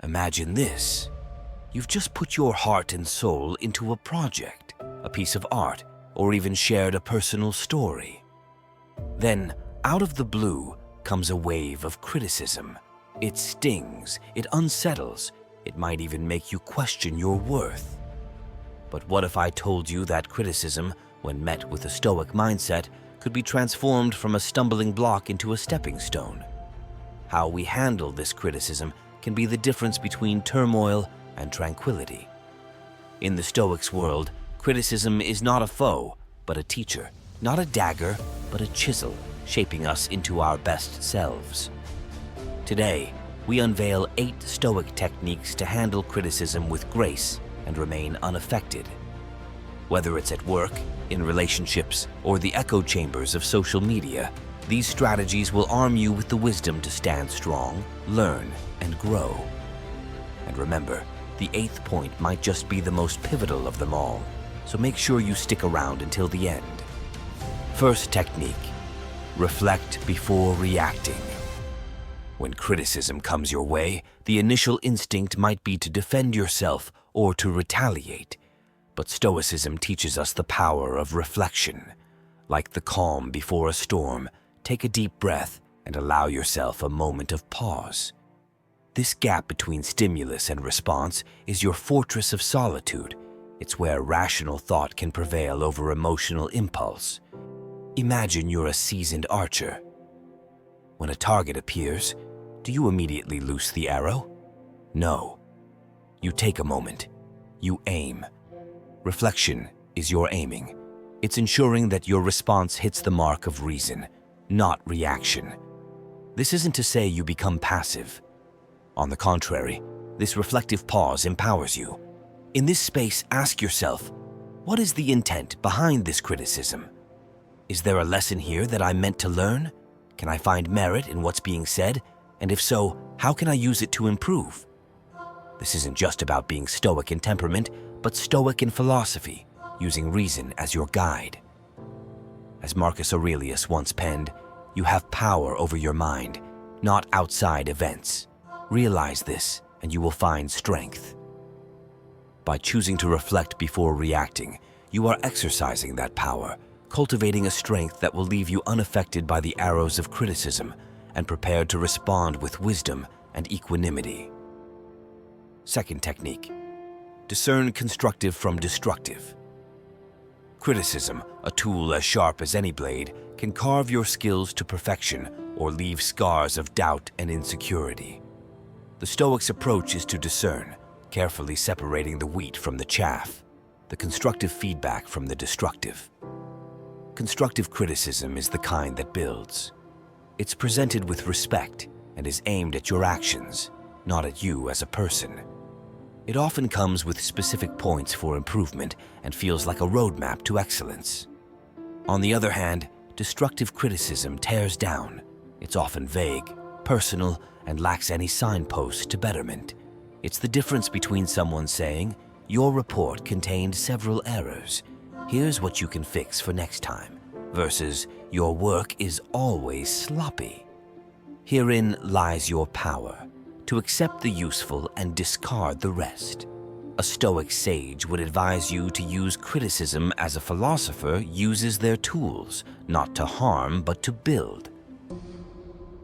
Imagine this. You've just put your heart and soul into a project, a piece of art, or even shared a personal story. Then, out of the blue, comes a wave of criticism. It stings, it unsettles, it might even make you question your worth. But what if I told you that criticism, when met with a Stoic mindset, could be transformed from a stumbling block into a stepping stone? How we handle this criticism can be the difference between turmoil and tranquility. In the Stoics' world, criticism is not a foe, but a teacher, not a dagger, but a chisel, shaping us into our best selves. Today, we unveil 8 Stoic techniques to handle criticism with grace and remain unaffected. Whether it's at work, in relationships, or the echo chambers of social media, these strategies will arm you with the wisdom to stand strong, learn, and grow. And remember, the 8th point might just be the most pivotal of them all, so make sure you stick around until the end. First technique, reflect before reacting. When criticism comes your way, the initial instinct might be to defend yourself or to retaliate. But Stoicism teaches us the power of reflection. Like the calm before a storm, take a deep breath and allow yourself a moment of pause. This gap between stimulus and response is your fortress of solitude. It's where rational thought can prevail over emotional impulse. Imagine you're a seasoned archer. When a target appears, do you immediately loose the arrow? No. You take a moment. You aim. Reflection is your aiming. It's ensuring that your response hits the mark of reason, not reaction. This isn't to say you become passive. On the contrary, this reflective pause empowers you. In this space, ask yourself, what is the intent behind this criticism? Is there a lesson here that I'm meant to learn? Can I find merit in what's being said? And if so, how can I use it to improve? This isn't just about being Stoic in temperament, but Stoic in philosophy, using reason as your guide. As Marcus Aurelius once penned, you have power over your mind, not outside events. Realize this, and you will find strength. By choosing to reflect before reacting, you are exercising that power, cultivating a strength that will leave you unaffected by the arrows of criticism and prepared to respond with wisdom and equanimity. Second technique, discern constructive from destructive. Criticism, a tool as sharp as any blade, can carve your skills to perfection or leave scars of doubt and insecurity. The Stoics' approach is to discern, carefully separating the wheat from the chaff, the constructive feedback from the destructive. Constructive criticism is the kind that builds. It's presented with respect and is aimed at your actions, not at you as a person. It often comes with specific points for improvement and feels like a roadmap to excellence. On the other hand, destructive criticism tears down. It's often vague, personal, and lacks any signposts to betterment. It's the difference between someone saying, "Your report contained several errors. Here's what you can fix for next time," versus, "Your work is always sloppy." Herein lies your power, to accept the useful and discard the rest. A Stoic sage would advise you to use criticism as a philosopher uses their tools, not to harm but to build.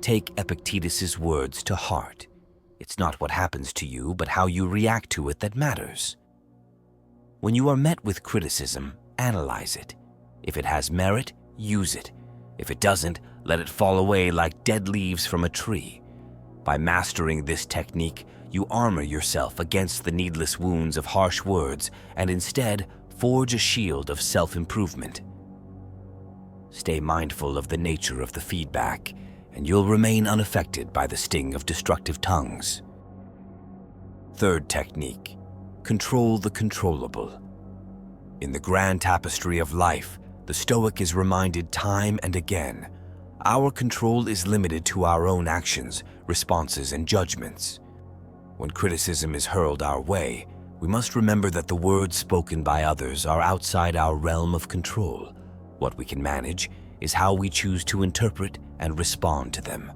Take Epictetus's words to heart. It's not what happens to you, but how you react to it that matters. When you are met with criticism, analyze it. If it has merit, use it. If it doesn't, let it fall away like dead leaves from a tree. By mastering this technique, you armor yourself against the needless wounds of harsh words and instead forge a shield of self-improvement. Stay mindful of the nature of the feedback, and you'll remain unaffected by the sting of destructive tongues. Third technique, control the controllable. In the grand tapestry of life, the Stoic is reminded time and again, our control is limited to our own actions, responses, and judgments. When criticism is hurled our way, we must remember that the words spoken by others are outside our realm of control. What we can manage is how we choose to interpret and respond to them.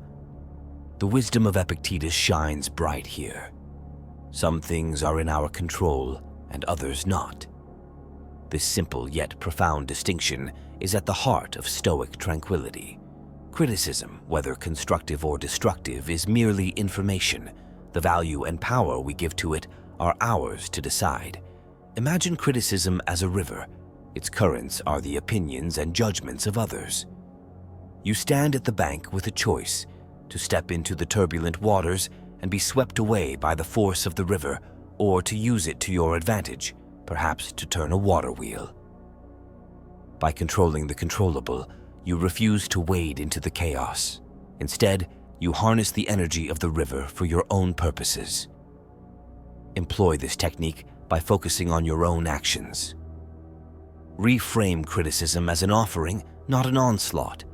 The wisdom of Epictetus shines bright here. Some things are in our control and others not. This simple yet profound distinction is at the heart of Stoic tranquility. Criticism, whether constructive or destructive, is merely information. The value and power we give to it are ours to decide. Imagine criticism as a river. Its currents are the opinions and judgments of others. You stand at the bank with a choice: to step into the turbulent waters and be swept away by the force of the river, or to use it to your advantage, perhaps to turn a water wheel. By controlling the controllable, you refuse to wade into the chaos. Instead, you harness the energy of the river for your own purposes. Employ this technique by focusing on your own actions. Reframe criticism as an offering, not an onslaught.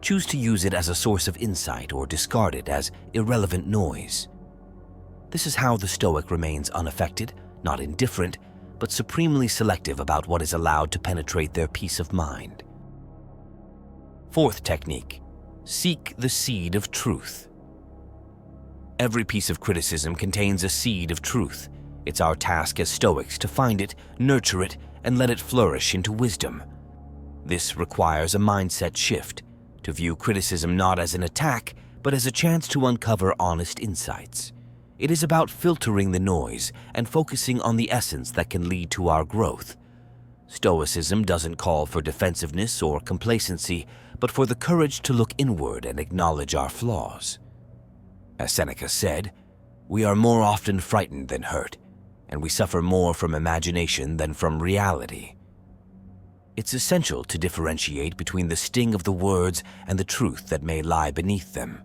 Choose to use it as a source of insight or discard it as irrelevant noise. This is how the Stoic remains unaffected, not indifferent, but supremely selective about what is allowed to penetrate their peace of mind. Fourth technique: seek the seed of truth. Every piece of criticism contains a seed of truth. It's our task as Stoics to find it, nurture it, and let it flourish into wisdom. This requires a mindset shift, to view criticism not as an attack, but as a chance to uncover honest insights. It is about filtering the noise and focusing on the essence that can lead to our growth. Stoicism doesn't call for defensiveness or complacency, but for the courage to look inward and acknowledge our flaws. As Seneca said, "We are more often frightened than hurt, and we suffer more from imagination than from reality." It's essential to differentiate between the sting of the words and the truth that may lie beneath them.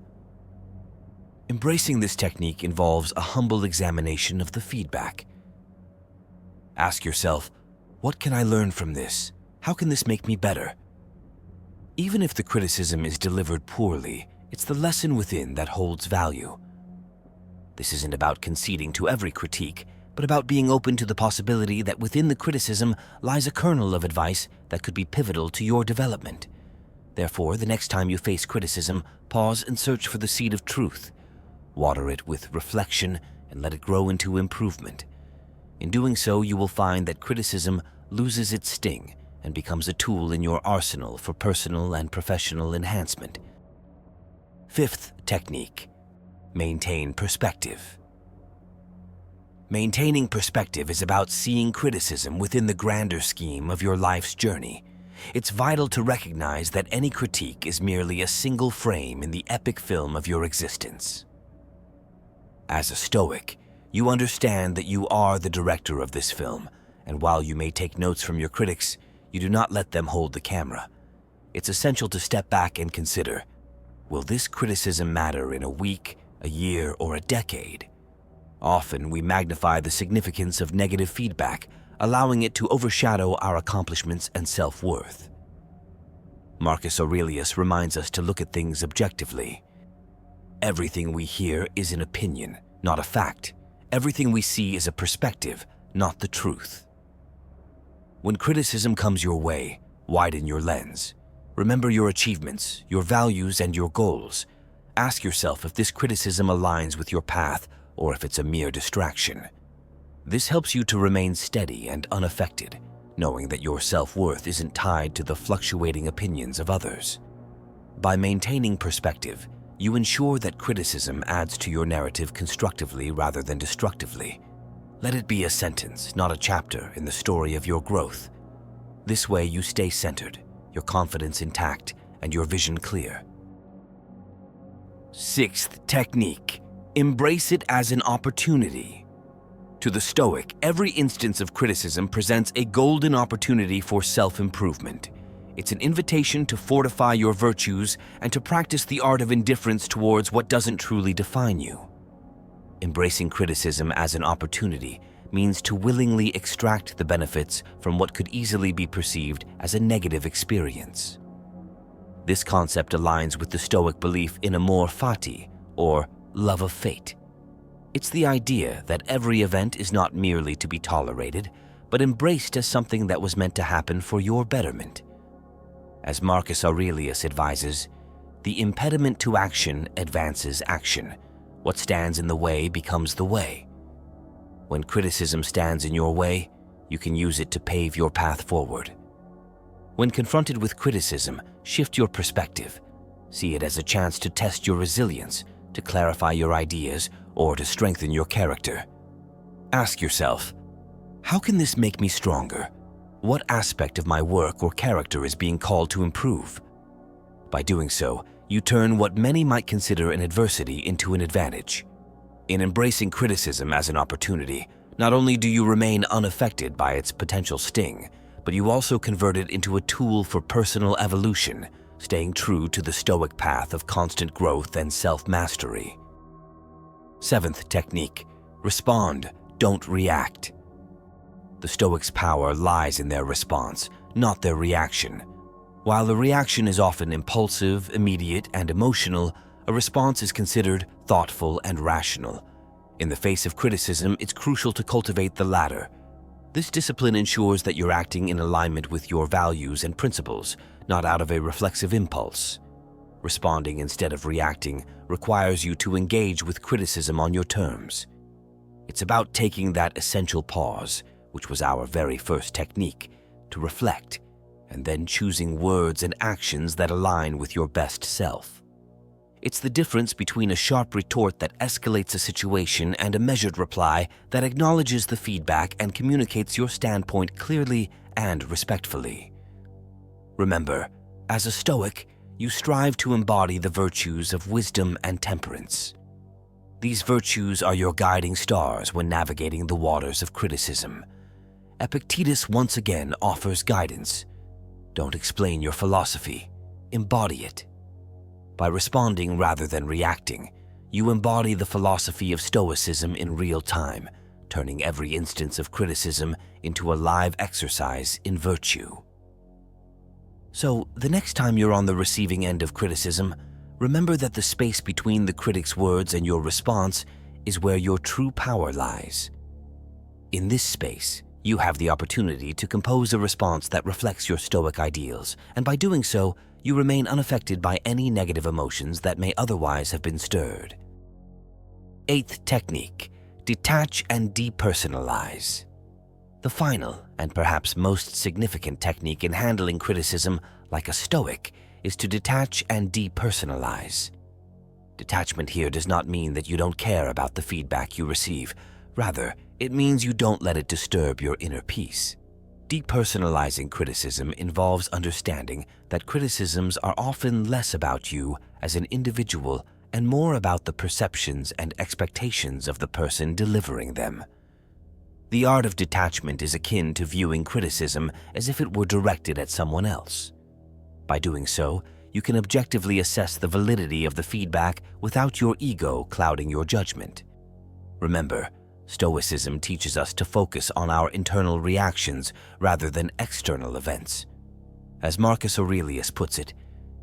Embracing this technique involves a humble examination of the feedback. Ask yourself, what can I learn from this? How can this make me better? Even if the criticism is delivered poorly, it's the lesson within that holds value. This isn't about conceding to every critique, but about being open to the possibility that within the criticism lies a kernel of advice that could be pivotal to your development. Therefore, the next time you face criticism, pause and search for the seed of truth. Water it with reflection and let it grow into improvement. In doing so, you will find that criticism loses its sting and becomes a tool in your arsenal for personal and professional enhancement. Fifth technique: maintain perspective. Maintaining perspective is about seeing criticism within the grander scheme of your life's journey. It's vital to recognize that any critique is merely a single frame in the epic film of your existence. As a Stoic, you understand that you are the director of this film, and while you may take notes from your critics, you do not let them hold the camera. It's essential to step back and consider, will this criticism matter in a week, a year, or a decade? Often we magnify the significance of negative feedback, allowing it to overshadow our accomplishments and self-worth. Marcus Aurelius reminds us to look at things objectively. Everything we hear is an opinion, not a fact. Everything we see is a perspective, not the truth. When criticism comes your way, widen your lens. Remember your achievements, your values, and your goals. Ask yourself if this criticism aligns with your path or if it's a mere distraction. This helps you to remain steady and unaffected, knowing that your self-worth isn't tied to the fluctuating opinions of others. By maintaining perspective, you ensure that criticism adds to your narrative constructively rather than destructively. Let it be a sentence, not a chapter, in the story of your growth. This way you stay centered, your confidence intact, and your vision clear. Sixth technique: embrace it as an opportunity. To the Stoic, every instance of criticism presents a golden opportunity for self-improvement. It's an invitation to fortify your virtues and to practice the art of indifference towards what doesn't truly define you. Embracing criticism as an opportunity means to willingly extract the benefits from what could easily be perceived as a negative experience. This concept aligns with the Stoic belief in amor fati, or love of fate. It's the idea that every event is not merely to be tolerated, but embraced as something that was meant to happen for your betterment. As Marcus Aurelius advises, the impediment to action advances action. What stands in the way becomes the way. When criticism stands in your way, you can use it to pave your path forward. When confronted with criticism, shift your perspective. See it as a chance to test your resilience, to clarify your ideas, or to strengthen your character. Ask yourself, how can this make me stronger? What aspect of my work or character is being called to improve? By doing so, you turn what many might consider an adversity into an advantage. In embracing criticism as an opportunity, not only do you remain unaffected by its potential sting, but you also convert it into a tool for personal evolution, staying true to the Stoic path of constant growth and self-mastery. 7th technique, respond, don't react. The Stoics' power lies in their response, not their reaction. While the reaction is often impulsive, immediate, and emotional, a response is considered thoughtful and rational. In the face of criticism, it's crucial to cultivate the latter. This discipline ensures that you're acting in alignment with your values and principles, not out of a reflexive impulse. Responding instead of reacting requires you to engage with criticism on your terms. It's about taking that essential pause, which was our very first technique, to reflect, and then choosing words and actions that align with your best self. It's the difference between a sharp retort that escalates a situation and a measured reply that acknowledges the feedback and communicates your standpoint clearly and respectfully. Remember, as a Stoic, you strive to embody the virtues of wisdom and temperance. These virtues are your guiding stars when navigating the waters of criticism. Epictetus once again offers guidance. Don't explain your philosophy, embody it. By responding rather than reacting, you embody the philosophy of Stoicism in real time, turning every instance of criticism into a live exercise in virtue. So, the next time you're on the receiving end of criticism, remember that the space between the critic's words and your response is where your true power lies. In this space, you have the opportunity to compose a response that reflects your Stoic ideals, and by doing so, you remain unaffected by any negative emotions that may otherwise have been stirred. 8th technique, detach and depersonalize. The final, and perhaps most significant technique in handling criticism like a Stoic, is to detach and depersonalize. Detachment here does not mean that you don't care about the feedback you receive. Rather, it means you don't let it disturb your inner peace. Depersonalizing criticism involves understanding that criticisms are often less about you as an individual and more about the perceptions and expectations of the person delivering them. The art of detachment is akin to viewing criticism as if it were directed at someone else. By doing so, you can objectively assess the validity of the feedback without your ego clouding your judgment. Remember, Stoicism teaches us to focus on our internal reactions rather than external events. As Marcus Aurelius puts it,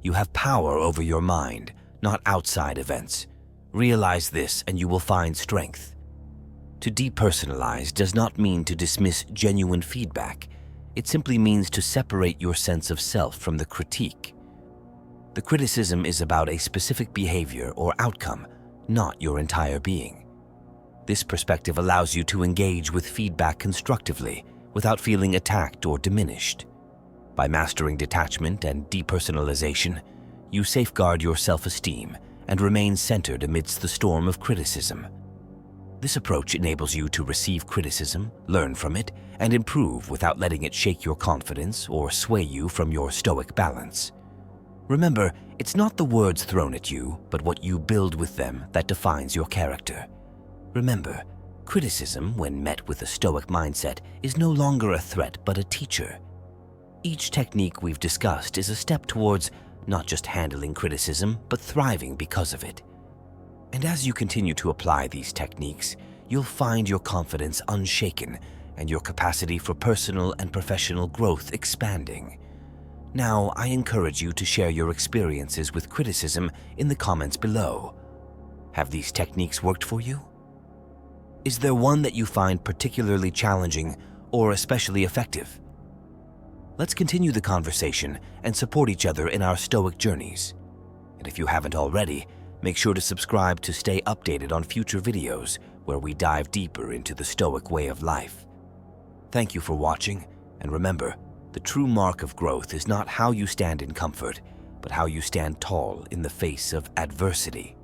you have power over your mind, not outside events. Realize this and you will find strength. To depersonalize does not mean to dismiss genuine feedback. It simply means to separate your sense of self from the critique. The criticism is about a specific behavior or outcome, not your entire being. This perspective allows you to engage with feedback constructively without feeling attacked or diminished. By mastering detachment and depersonalization, you safeguard your self-esteem and remain centered amidst the storm of criticism. This approach enables you to receive criticism, learn from it, and improve without letting it shake your confidence or sway you from your Stoic balance. Remember, it's not the words thrown at you, but what you build with them that defines your character. Remember, criticism, when met with a Stoic mindset, is no longer a threat but a teacher. Each technique we've discussed is a step towards not just handling criticism, but thriving because of it. And as you continue to apply these techniques, you'll find your confidence unshaken and your capacity for personal and professional growth expanding. Now, I encourage you to share your experiences with criticism in the comments below. Have these techniques worked for you? Is there one that you find particularly challenging or especially effective? Let's continue the conversation and support each other in our Stoic journeys. And if you haven't already, make sure to subscribe to stay updated on future videos where we dive deeper into the Stoic way of life. Thank you for watching, and remember, the true mark of growth is not how you stand in comfort, but how you stand tall in the face of adversity.